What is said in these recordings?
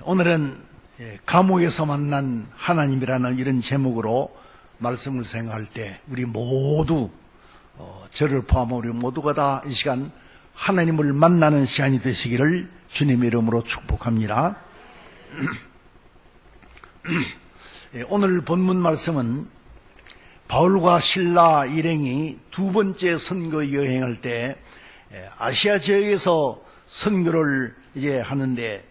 오늘은 감옥에서 만난 하나님이라는 이런 제목으로 말씀을 생각할 때 우리 모두 저를 포함한 우리 모두가 다 이 시간 하나님을 만나는 시간이 되시기를 주님의 이름으로 축복합니다. 오늘 본문 말씀은 바울과 실라 일행이 두 번째 선교 여행할 때 아시아 지역에서 선교를 이제 하는데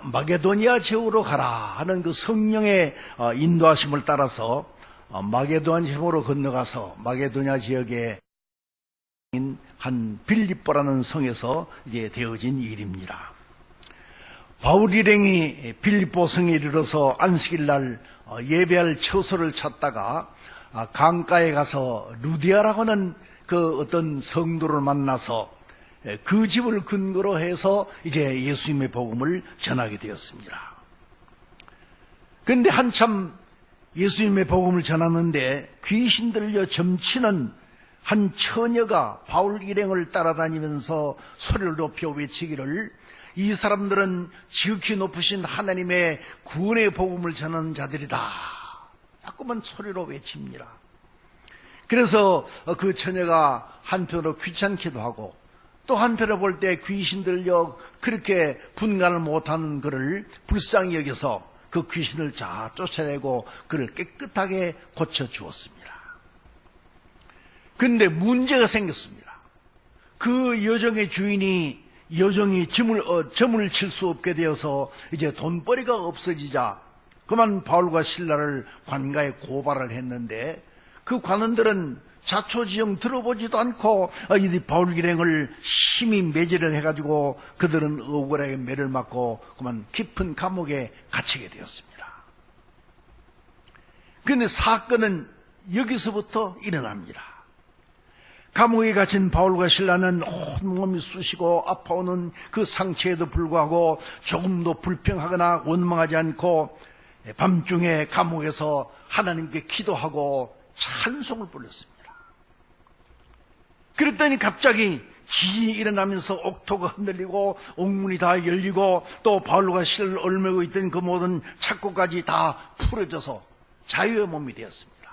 마게도니아 지역으로 가라 하는 그 성령의 인도하심을 따라서 마게도니아 지역으로 건너가서 마게도니아 지역에 한 빌립보라는 성에서 이제 되어진 일입니다. 바울 일행이 빌립보 성에 이르러서 안식일 날 예배할 처소를 찾다가 강가에 가서 루디아라고 하는 그 어떤 성도를 만나서 그 집을 근거로 해서 이제 예수님의 복음을 전하게 되었습니다. 그런데 한참 예수님의 복음을 전하는데 귀신 들려 점치는 한 처녀가 바울 일행을 따라다니면서 소리를 높여 외치기를 이 사람들은 지극히 높으신 하나님의 구원의 복음을 전하는 자들이다. 자꾸만 소리로 외칩니다. 그래서 그 처녀가 한편으로 귀찮기도 하고 또 한편으로 볼 때 귀신 들려 그렇게 분간을 못하는 그를 불쌍히 여겨서 그 귀신을 다 쫓아내고 그를 깨끗하게 고쳐주었습니다. 그런데 문제가 생겼습니다. 그 여정의 주인이 여정이 점을 칠 수 없게 되어서 이제 돈벌이가 없어지자 그만 바울과 실라를 관가에 고발을 했는데 그 관원들은 자초지종 들어보지도 않고 이 바울 일행을 심히 매질을 해가지고 그들은 억울하게 매를 맞고 그만 깊은 감옥에 갇히게 되었습니다. 그런데 사건은 여기서부터 일어납니다. 감옥에 갇힌 바울과 실라는 온몸이 쑤시고 아파오는 그 상처에도 불구하고 조금도 불평하거나 원망하지 않고 밤중에 감옥에서 하나님께 기도하고 찬송을 불렀습니다. 그랬더니 갑자기 지진이 일어나면서 옥토가 흔들리고 옥문이 다 열리고 또 바울과 실라를 얽매고 있던 그 모든 착고까지 다 풀어져서 자유의 몸이 되었습니다.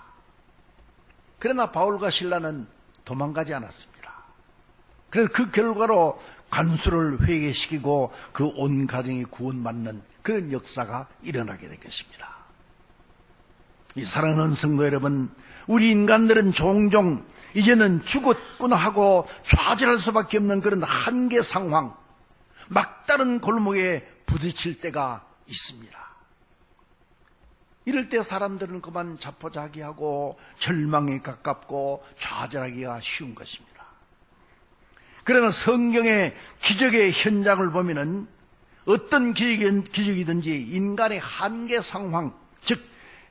그러나 바울과 실라는 도망가지 않았습니다. 그래서 그 결과로 간수를 회개시키고 그 온 가정이 구원받는 그런 역사가 일어나게 될 것입니다. 이 사랑하는 성도 여러분, 우리 인간들은 종종 이제는 죽었구나 하고 좌절할 수밖에 없는 그런 한계 상황, 막다른 골목에 부딪힐 때가 있습니다. 이럴 때 사람들은 그만 자포자기하고 절망에 가깝고 좌절하기가 쉬운 것입니다. 그러나 성경의 기적의 현장을 보면은 어떤 기적이든지 인간의 한계 상황, 즉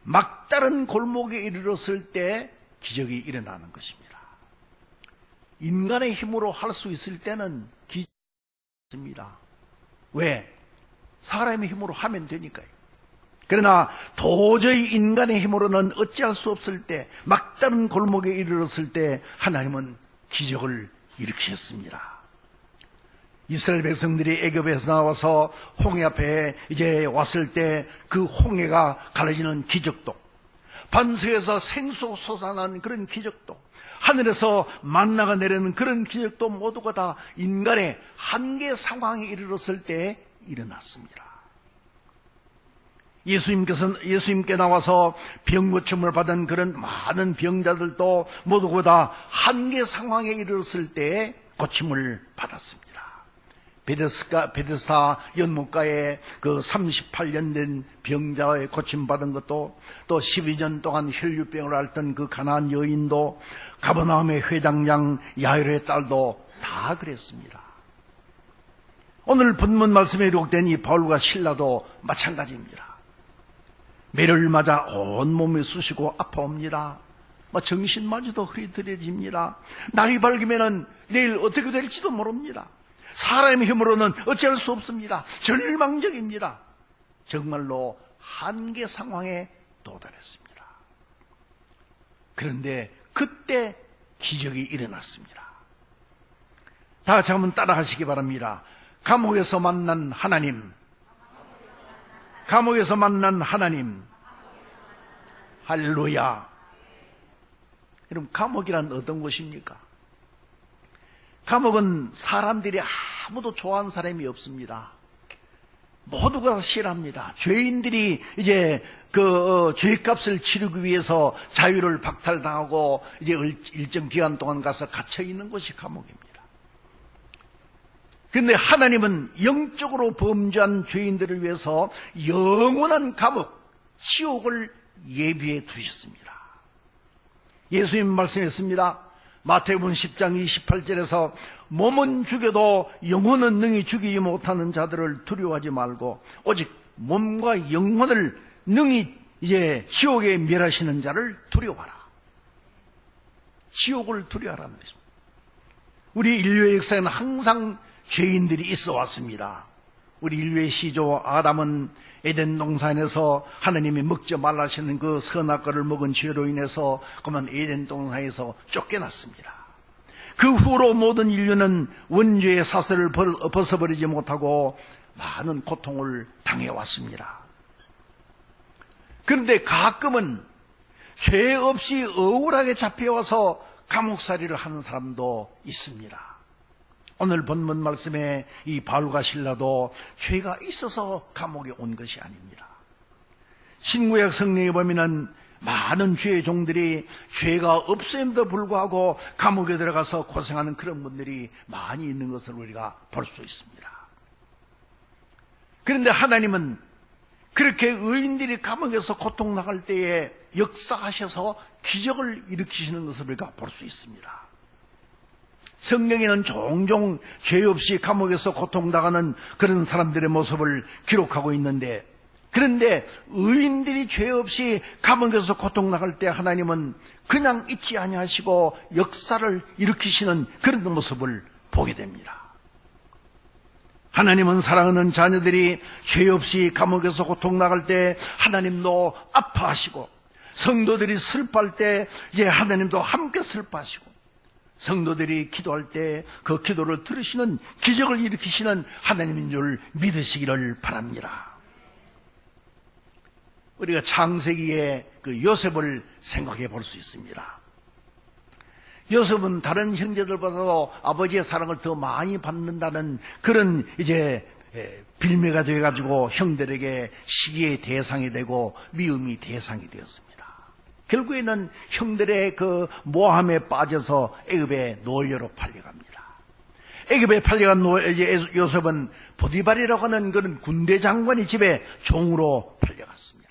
막다른 골목에 이르렀을 때 기적이 일어나는 것입니다. 인간의 힘으로 할 수 있을 때는 기적이 있습니다. 왜? 사람의 힘으로 하면 되니까요. 그러나 도저히 인간의 힘으로는 어찌할 수 없을 때, 막다른 골목에 이르렀을 때 하나님은 기적을 일으키셨습니다. 이스라엘 백성들이 애굽에서 나와서 홍해 앞에 이제 왔을 때 그 홍해가 갈라지는 기적도, 반석에서 생수 솟아나는 그런 기적도, 하늘에서 만나가 내리는 그런 기적도 모두가 다 인간의 한계 상황에 이르렀을 때 일어났습니다. 예수님께 나와서 병고침을 받은 그런 많은 병자들도 모두가 다 한계 상황에 이르렀을 때 고침을 받았습니다. 베데스다 연못가에 그 38년 된 병자의 고침받은 것도, 또 12년 동안 혈류병을 앓던 그 가나안 여인도, 가버나움의 회당장 야이로의 딸도 다 그랬습니다. 오늘 본문 말씀에 기록된 이 바울과 실라도 마찬가지입니다. 매를 맞아 온몸이 쑤시고 아파옵니다. 정신마저도 흐릿흐릿해집니다. 날이 밝으면 내일 어떻게 될지도 모릅니다. 사람의 힘으로는 어찌할 수 없습니다. 절망적입니다. 정말로 한계 상황에 도달했습니다. 그런데 그때 기적이 일어났습니다. 다 같이 한번 따라하시기 바랍니다. 감옥에서 만난 하나님, 감옥에서 만난 하나님. 할렐루야. 여러분, 감옥이란 어떤 곳입니까? 감옥은 사람들이 아무도 좋아하는 사람이 없습니다. 모두가 싫어합니다. 죄인들이 이제 죄값을 치르기 위해서 자유를 박탈당하고 이제 일정 기간 동안 가서 갇혀 있는 것이 감옥입니다. 그런데 하나님은 영적으로 범죄한 죄인들을 위해서 영원한 감옥, 지옥을 예비해 두셨습니다. 예수님 말씀했습니다. 마태복음 10장 28절에서 몸은 죽여도 영혼은 능히 죽이지 못하는 자들을 두려워하지 말고 오직 몸과 영혼을 능히 이제 지옥에 멸하시는 자를 두려워하라. 지옥을 두려워하라는 것입니다. 우리 인류의 역사에는 항상 죄인들이 있어 왔습니다. 우리 인류의 시조 아담은 에덴 동산에서 하나님이 먹지 말라 하시는 그 선악과를 먹은 죄로 인해서 그만 에덴 동산에서 쫓겨났습니다. 그 후로 모든 인류는 원죄의 사슬을 벗어버리지 못하고 많은 고통을 당해왔습니다. 그런데 가끔은 죄 없이 억울하게 잡혀와서 감옥살이를 하는 사람도 있습니다. 오늘 본문 말씀에 이 바울과 실라도 죄가 있어서 감옥에 온 것이 아닙니다. 신구약 성경에 보면은 많은 주의 종들이 죄가 없음에도 불구하고 감옥에 들어가서 고생하는 그런 분들이 많이 있는 것을 우리가 볼 수 있습니다. 그런데 하나님은 그렇게 의인들이 감옥에서 고통당할 때에 역사하셔서 기적을 일으키시는 것을 우리가 볼 수 있습니다. 성경에는 종종 죄 없이 감옥에서 고통당하는 그런 사람들의 모습을 기록하고 있는데, 그런데 의인들이 죄 없이 감옥에서 고통당할 때 하나님은 그냥 있지 아니하시고 역사를 일으키시는 그런 모습을 보게 됩니다. 하나님은 사랑하는 자녀들이 죄 없이 감옥에서 고통당할 때 하나님도 아파하시고, 성도들이 슬퍼할 때 이제 하나님도 함께 슬퍼하시고, 성도들이 기도할 때 그 기도를 들으시는 기적을 일으키시는 하나님인 줄 믿으시기를 바랍니다. 우리가 창세기의 그 요셉을 생각해 볼 수 있습니다. 요셉은 다른 형제들보다도 아버지의 사랑을 더 많이 받는다는 그런 이제 빌미가 되어가지고 형들에게 시기의 대상이 되고 미움이 대상이 되었습니다. 결국에는 형들의 그 모함에 빠져서 애굽의 노예로 팔려갑니다. 애굽에 팔려간 요셉은 보디발이라고 하는 그런 군대 장관의 집에 종으로 팔려갔습니다.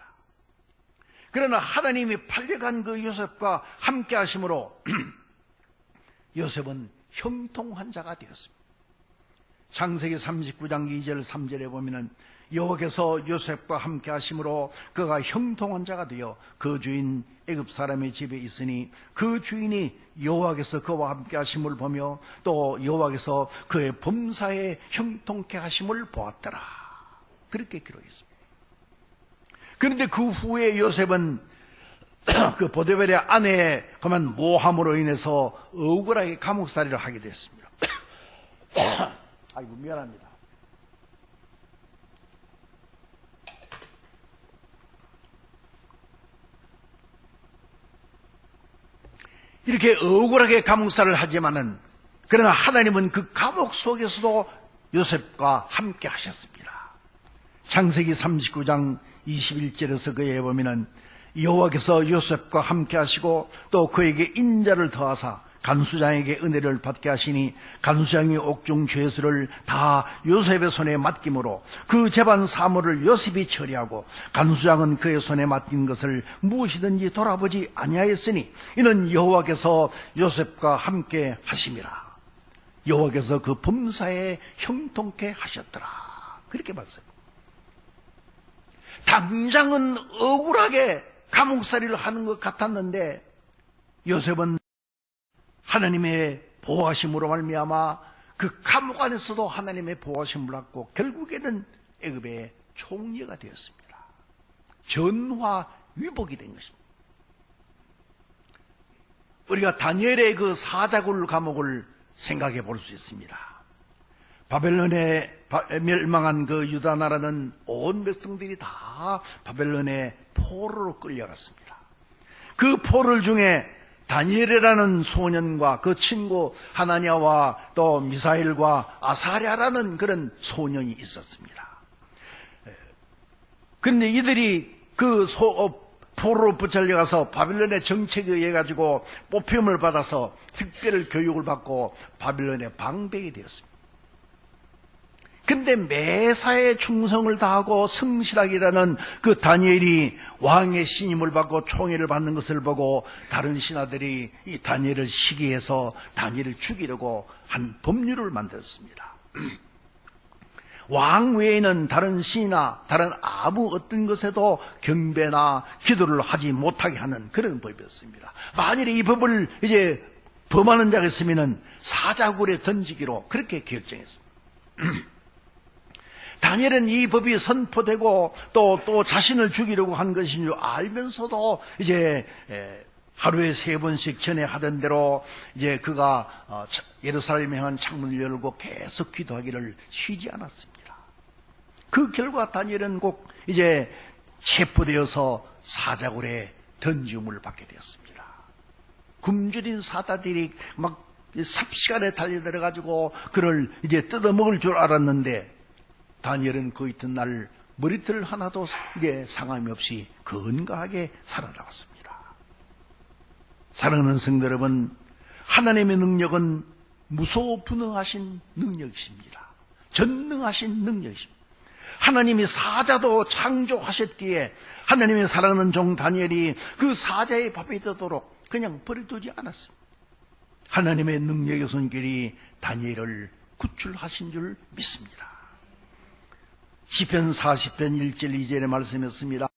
그러나 하나님이 팔려간 그 요셉과 함께 하심으로 요셉은 형통한 자가 되었습니다. 창세기 39장 2절 3절에 보면은 여호와께서 요셉과 함께 하심으로 그가 형통한 자가 되어 그 주인 애굽 사람의 집에 있으니 그 주인이 여호와께서 그와 함께 하심을 보며 또 여호와께서 그의 범사에 형통케 하심을 보았더라. 그렇게 기록했습니다. 그런데 그 후에 요셉은 그 보디발의 아내의 그만 모함으로 인해서 억울하게 감옥살이를 하게 됐습니다. 아이고 미안합니다. 이렇게 억울하게 감옥살이를 하지만은 그러나 하나님은 그 감옥 속에서도 요셉과 함께 하셨습니다. 창세기 39장 21절에서 그에 보면은 여호와께서 요셉과 함께 하시고 또 그에게 인자를 더하사 간수장에게 은혜를 받게 하시니 간수장이 옥중 죄수를 다 요셉의 손에 맡김으로 그 재반 사물을 요셉이 처리하고 간수장은 그의 손에 맡긴 것을 무엇이든지 돌아보지 아니하였으니 이는 여호와께서 요셉과 함께 하심이라. 여호와께서 그 범사에 형통케 하셨더라. 그렇게 봤어요. 당장은 억울하게 감옥살이를 하는 것 같았는데 요셉은 하나님의 보호하심으로 말미암아 그 감옥 안에서도 하나님의 보호하심을 받고 결국에는 애굽의 총리가 되었습니다. 전화위복이 된 것입니다. 우리가 다니엘의 그 사자굴 감옥을 생각해 볼 수 있습니다. 바벨론에 멸망한 그 유다 나라는 온 백성들이 다 바벨론의 포로로 끌려갔습니다. 그 포로들 중에 다니엘이라는 소년과 그 친구 하나냐와 또 미사일과 아사랴라는 그런 소년이 있었습니다. 그런데 이들이 그 포로로 붙잡려가서 바빌론의 정책에 의해 가지고 뽑힘을 받아서 특별 교육을 받고 바빌론의 방백이 되었습니다. 근데 매사에 충성을 다하고 성실하기라는 그 다니엘이 왕의 신임을 받고 총애를 받는 것을 보고 다른 신하들이 이 다니엘을 시기해서 다니엘을 죽이려고 한 법률을 만들었습니다. 왕 외에는 다른 신이나 다른 아무 어떤 것에도 경배나 기도를 하지 못하게 하는 그런 법이었습니다. 만일에 이 법을 이제 범하는 자가 있으면 사자굴에 던지기로 그렇게 결정했습니다. 다니엘은 이 법이 선포되고 또 자신을 죽이려고 한 것인 줄 알면서도 이제 하루에 3번씩 전에 하던 대로 이제 그가 예루살렘에 향한 창문을 열고 계속 기도하기를 쉬지 않았습니다. 그 결과 다니엘은 꼭 이제 체포되어서 사자굴에 던짐을 받게 되었습니다. 굶주린 사자들이 막 삽시간에 달려들어가지고 그를 이제 뜯어먹을 줄 알았는데 다니엘은 그 이튿날 머리털 하나도 이제 상함이 없이 건강하게 살아나왔습니다. 사랑하는 성도 여러분, 하나님의 능력은 무소분능하신 능력이십니다. 전능하신 능력이십니다. 하나님이 사자도 창조하셨기에 하나님의 사랑하는 종 다니엘이 그 사자의 밥이 되도록 그냥 버려두지 않았습니다. 하나님의 능력의 손길이 다니엘을 구출하신 줄 믿습니다. 시편 40편 1절 2절의 말씀이었습니다.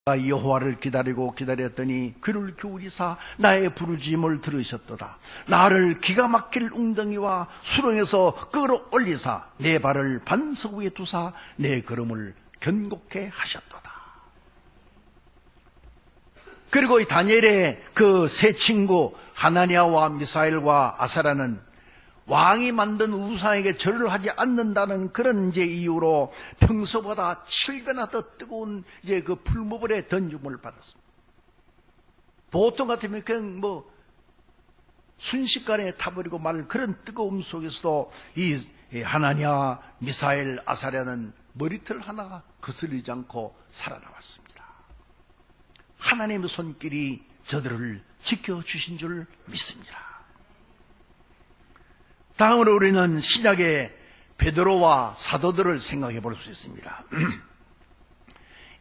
내가 여호와를 기다렸더니 귀를 기울이사 나의 부르짖음을 들으셨도다. 나를 기가 막힐 웅덩이와 수렁에서 끌어올리사 내 발을 반석 위에 두사 내 걸음을 견고케 하셨도다. 그리고 이 다니엘의 그 세 친구 하나냐와 미사일과 아사랴는 왕이 만든 우상에게 절을 하지 않는다는 그런 이제 이유로 평소보다 7배나 더 뜨거운 이제 그 풀무불에 던짐을 받았습니다. 보통 같으면 그냥 뭐 순식간에 타버리고 말 그런 뜨거움 속에서도 이 하나냐, 미사일, 아사랴는 머리털 하나가 거슬리지 않고 살아남았습니다. 하나님의 손길이 저들을 지켜주신 줄 믿습니다. 다음으로 우리는 신약의 베드로와 사도들을 생각해 볼 수 있습니다.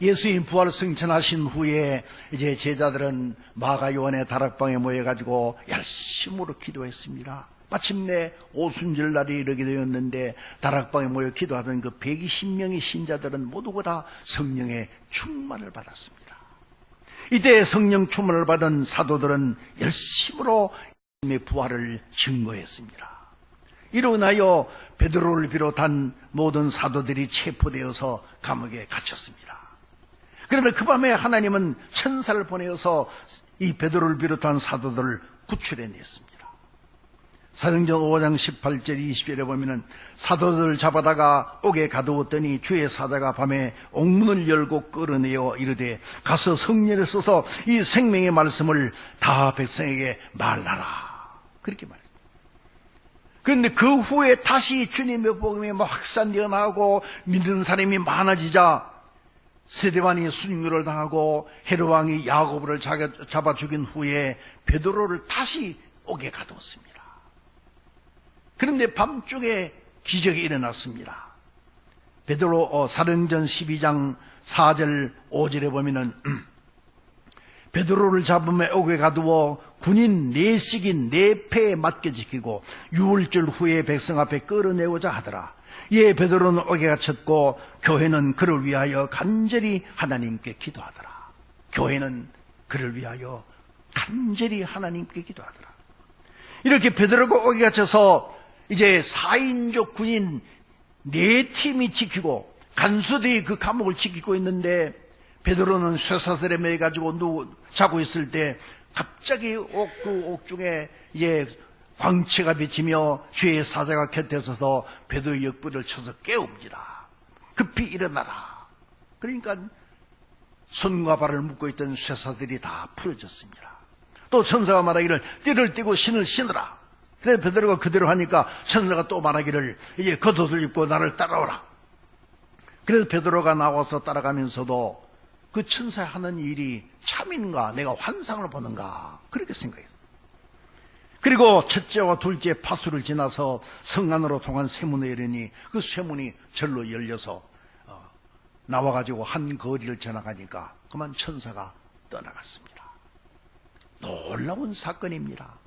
예수님 부활 승천하신 후에 이제 제자들은 마가 요한의 다락방에 모여가지고 열심으로 기도했습니다. 마침내 오순절 날이 이르게 되었는데 다락방에 모여 기도하던 그 120명의 신자들은 모두 다 성령의 충만을 받았습니다. 이때 성령 충만을 받은 사도들은 열심으로 예수님의 부활을 증거했습니다. 이로 인하여 베드로를 비롯한 모든 사도들이 체포되어서 감옥에 갇혔습니다. 그런데 그 밤에 하나님은 천사를 보내어서 이 베드로를 비롯한 사도들을 구출해냈습니다. 사도행전 5장 18절 20절에 보면은 사도들을 잡아다가 옥에 가두었더니 주의 사자가 밤에 옥문을 열고 끌어내어 이르되 가서 성령을 써서 이 생명의 말씀을 다 백성에게 말하라. 그렇게 말했습니다. 그런데 그 후에 다시 주님의 복음이 확산되어 나가고 믿는 사람이 많아지자 스데반이 순교를 당하고 헤롯왕이 야고보를 잡아 죽인 후에 베드로를 다시 옥에 가두었습니다. 그런데 밤중에 기적이 일어났습니다. 베드로 사도행전 12장 4절 5절에 보면은 베드로를 잡으며 옥에 가두어 군인 4씩인 4패에 맞게 지키고 6월절 후에 백성 앞에 끌어내고자 하더라. 이에 베드로는 옥에 갇혔고 교회는 그를 위하여 간절히 하나님께 기도하더라. 교회는 그를 위하여 간절히 하나님께 기도하더라. 이렇게 베드로가 옥에 갇혀서 이제 4인족 군인 4팀이 지키고 간수들이 그 감옥을 지키고 있는데 베드로는 쇠사슬에 매여 가지고 자고 있을 때 갑자기 옥 중에 이제 광채가 비치며 주의 사자가 곁에 서서 베드로의 역부를 쳐서 깨웁니다. 급히 일어나라. 그러니까 손과 발을 묶고 있던 쇠사들이 다 풀어졌습니다. 또 천사가 말하기를 띠를 띠고 신을 신으라. 그래서 베드로가 그대로 하니까 천사가 또 말하기를 이제 겉옷을 입고 나를 따라오라. 그래서 베드로가 나와서 따라가면서도 그 천사의 하는 일이 참인가, 내가 환상을 보는가, 그렇게 생각했어요. 그리고 첫째와 둘째 파수를 지나서 성 안으로 통한 쇠문에 이르니 그 쇠문이 절로 열려서 나와가지고 한 거리를 지나가니까 그만 천사가 떠나갔습니다. 놀라운 사건입니다.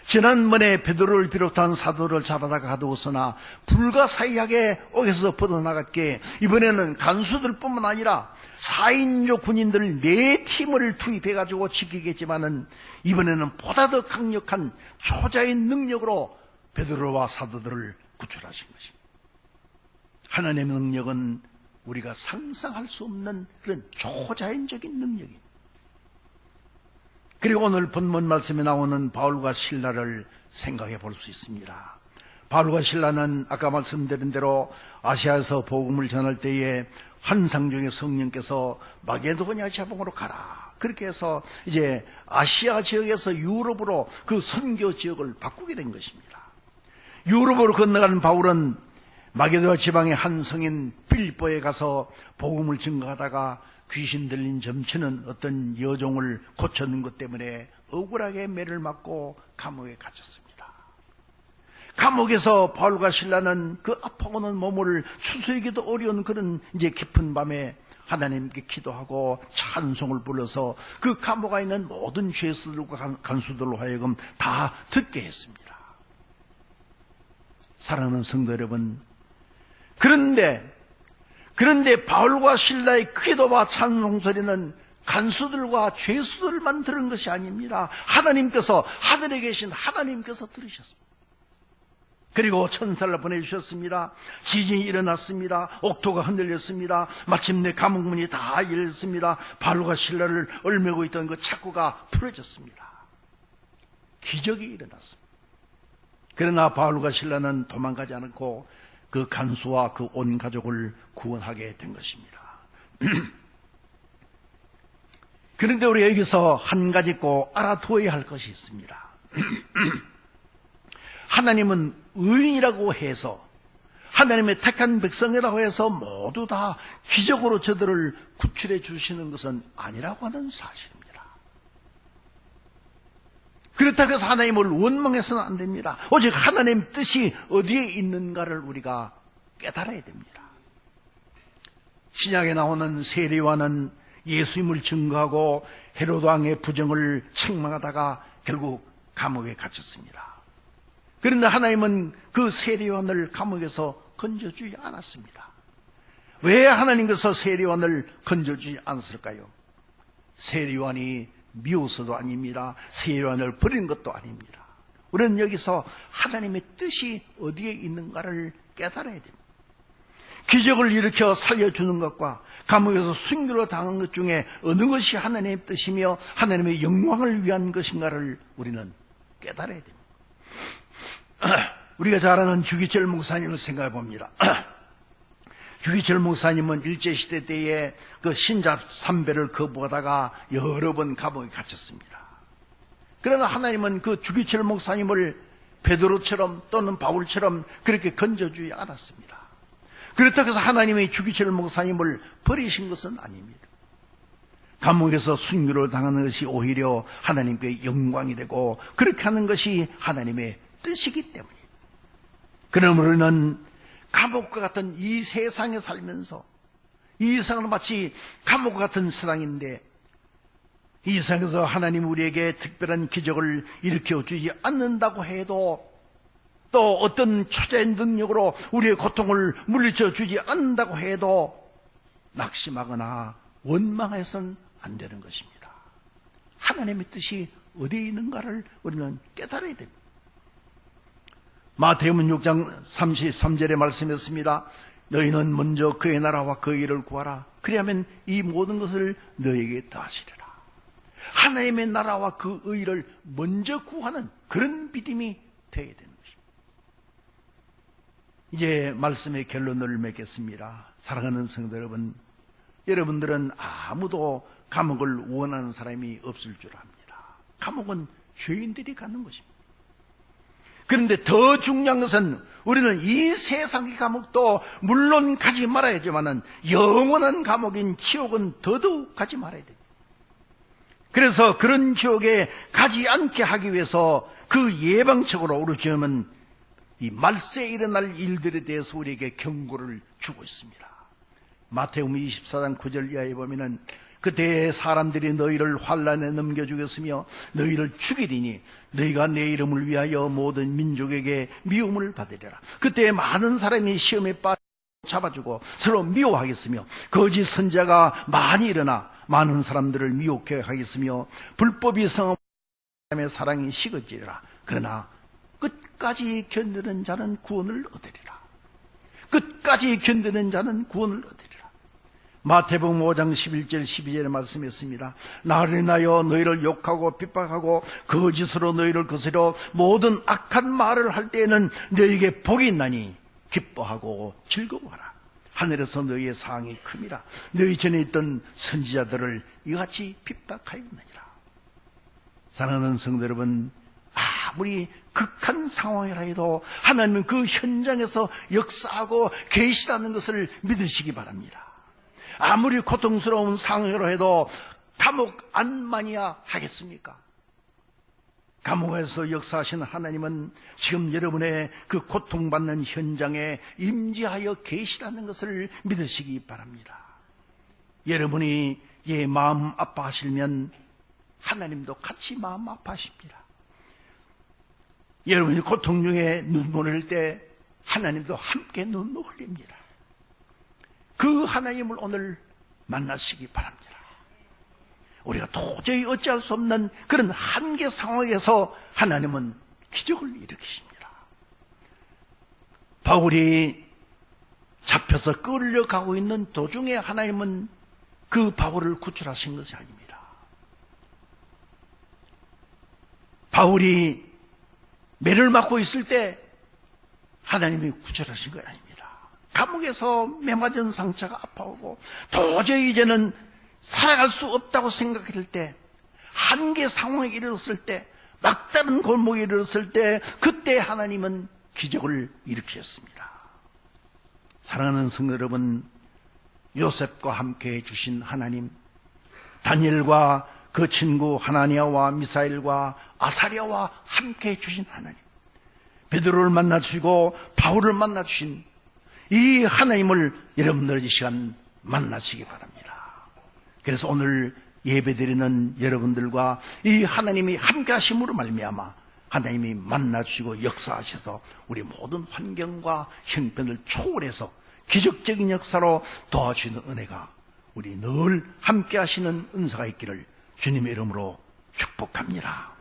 지난번에 베드로를 비롯한 사도를 잡아다가 가두었으나 불가사의하게 옥에서 벗어나갔기에 이번에는 간수들뿐만 아니라 4인조 군인들 4팀을 투입해가지고 지키겠지만은 이번에는 보다 더 강력한 초자인 능력으로 베드로와 사도들을 구출하신 것입니다. 하나님의 능력은 우리가 상상할 수 없는 그런 초자연적인 능력입니다. 그리고 오늘 본문 말씀에 나오는 바울과 실라를 생각해 볼 수 있습니다. 바울과 실라는 아까 말씀드린 대로 아시아에서 복음을 전할 때에 환상 중에 성령께서 마게도냐 지방으로 가라. 그렇게 해서 이제 아시아 지역에서 유럽으로 그 선교 지역을 바꾸게 된 것입니다. 유럽으로 건너가는 바울은 마게도냐 지방의 한 성인 빌립보에 가서 복음을 증거하다가 귀신 들린 점치는 어떤 여종을 고쳤는 것 때문에 억울하게 매를 맞고 감옥에 갇혔습니다. 감옥에서 바울과 실라는 그 아파오는 몸을 추스리기도 어려운 그런 이제 깊은 밤에 하나님께 기도하고 찬송을 불러서 그 감옥에 있는 모든 죄수들과 간수들로 하여금 다 듣게 했습니다. 사랑하는 성도 여러분, 그런데 바울과 실라의 기도와 찬송 소리는 간수들과 죄수들만 들은 것이 아닙니다. 하나님께서, 하늘에 계신 하나님께서 들으셨습니다. 그리고 천사를 보내주셨습니다. 지진이 일어났습니다. 옥토가 흔들렸습니다. 마침내 감옥문이 다 열렸습니다. 바울과 실라를 얽매고 있던 그 착고가 풀어졌습니다. 기적이 일어났습니다. 그러나 바울과 실라는 도망가지 않고 그 간수와 그 온 가족을 구원하게 된 것입니다. 그런데 우리 여기서 한 가지 꼭 알아두어야 할 것이 있습니다. 하나님은 의인이라고 해서, 하나님의 택한 백성이라고 해서 모두 다 기적으로 저들을 구출해 주시는 것은 아니라고 하는 사실입니다. 그렇다고 해서 하나님을 원망해서는 안 됩니다. 오직 하나님 뜻이 어디에 있는가를 우리가 깨달아야 됩니다. 신약에 나오는 세리와는 예수님을 증거하고 헤로드 왕의 부정을 책망하다가 결국 감옥에 갇혔습니다. 그런데 하나님은 그 세리원을 감옥에서 건져주지 않았습니다. 왜 하나님께서 세리원을 건져주지 않았을까요? 세리원이 미워서도 아닙니다. 세리원을 버린 것도 아닙니다. 우리는 여기서 하나님의 뜻이 어디에 있는가를 깨달아야 됩니다. 기적을 일으켜 살려주는 것과 감옥에서 순교로 당한 것 중에 어느 것이 하나님의 뜻이며 하나님의 영광을 위한 것인가를 우리는 깨달아야 됩니다. 우리가 잘 아는 주기철 목사님을 생각해 봅니다. 주기철 목사님은 일제시대 때에 그 신잡 삼배를 거부하다가 여러 번 감옥에 갇혔습니다. 그러나 하나님은 그 주기철 목사님을 베드로처럼 또는 바울처럼 그렇게 건져주지 않았습니다. 그렇다고 해서 하나님이 주기철 목사님을 버리신 것은 아닙니다. 감옥에서 순교를 당하는 것이 오히려 하나님께 영광이 되고 그렇게 하는 것이 하나님의 뜻이기 때문입니다. 그러므로 우리는 감옥과 같은 이 세상에 살면서, 이 세상은 마치 감옥과 같은 세상인데 이 세상에서 하나님 우리에게 특별한 기적을 일으켜 주지 않는다고 해도, 또 어떤 초자의 능력으로 우리의 고통을 물리쳐 주지 않는다고 해도 낙심하거나 원망해서는 안 되는 것입니다. 하나님의 뜻이 어디에 있는가를 우리는 깨달아야 됩니다. 마태복음 6장 33절의 말씀이었습니다. 너희는 먼저 그의 나라와 그의 일을 구하라. 그리하면 이 모든 것을 너희에게 더하시리라. 하나님의 나라와 그 의를 먼저 구하는 그런 믿음이 되어야 되는 것입니다. 이제 말씀의 결론을 맺겠습니다. 사랑하는 성도 여러분, 여러분들은 아무도 감옥을 원하는 사람이 없을 줄 압니다. 감옥은 죄인들이 가는 것입니다. 그런데 더 중요한 것은 우리는 이 세상의 감옥도 물론 가지 말아야지만은 영원한 감옥인 지옥은 더더욱 가지 말아야 돼요. 그래서 그런 지옥에 가지 않게 하기 위해서 그 예방책으로 우리 주님은 이 말세에 일어날 일들에 대해서 우리에게 경고를 주고 있습니다. 마태복음 24장 9절 이하에 보면은 그때 사람들이 너희를 환난에 넘겨주겠으며 너희를 죽이리니 너희가 내 이름을 위하여 모든 민족에게 미움을 받으리라. 그때 많은 사람이 시험에 빠져 잡아주고 서로 미워하겠으며 거짓 선지자가 많이 일어나 많은 사람들을 미혹해 하겠으며 불법이 성함 사람의 사랑이 식어지리라. 그러나 끝까지 견디는 자는 구원을 얻으리라. 끝까지 견디는 자는 구원을 얻으리라. 마태복음 5장 11절 12절에 말씀했습니다. 나를 인하여 너희를 욕하고 핍박하고 거짓으로 너희를 거스려 모든 악한 말을 할 때에는 너희에게 복이 있나니 기뻐하고 즐거워하라. 하늘에서 너희의 상이 큼이라. 너희 전에 있던 선지자들을 이같이 핍박하였느니라. 사랑하는 성도 여러분, 아무리 극한 상황이라 해도 하나님은 그 현장에서 역사하고 계시다는 것을 믿으시기 바랍니다. 아무리 고통스러운 상황이라 해도 감옥 안만이야 하겠습니까? 감옥에서 역사하시는 하나님은 지금 여러분의 그 고통받는 현장에 임재하여 계시다는 것을 믿으시기 바랍니다. 여러분이 마음 아파하시면 하나님도 같이 마음 아파하십니다. 여러분이 고통 중에 눈물 흘릴 때 하나님도 함께 눈물 흘립니다. 그 하나님을 오늘 만나시기 바랍니다. 우리가 도저히 어찌할 수 없는 그런 한계 상황에서 하나님은 기적을 일으키십니다. 바울이 잡혀서 끌려가고 있는 도중에 하나님은 그 바울을 구출하신 것이 아닙니다. 바울이 매를 맞고 있을 때 하나님이 구출하신 것 아닙니다. 감옥에서 매 맞은 상처가 아파오고 도저히 이제는 살아갈 수 없다고 생각할 때, 한계 상황에 이르렀을 때, 막다른 골목에 이르렀을 때, 그때 하나님은 기적을 일으키셨습니다. 사랑하는 성도 여러분, 요셉과 함께 해주신 하나님, 다니엘과 그 친구 하나니아와 미사엘과 아사랴와 함께 해주신 하나님, 베드로를 만나주시고 바울을 만나주신 이 하나님을 여러분들 이 시간 만나시기 바랍니다. 그래서 오늘 예배드리는 여러분들과 이 하나님이 함께 하심으로 말미암아 하나님이 만나주시고 역사하셔서 우리 모든 환경과 형편을 초월해서 기적적인 역사로 도와주시는 은혜가 우리 늘 함께 하시는 은사가 있기를 주님의 이름으로 축복합니다.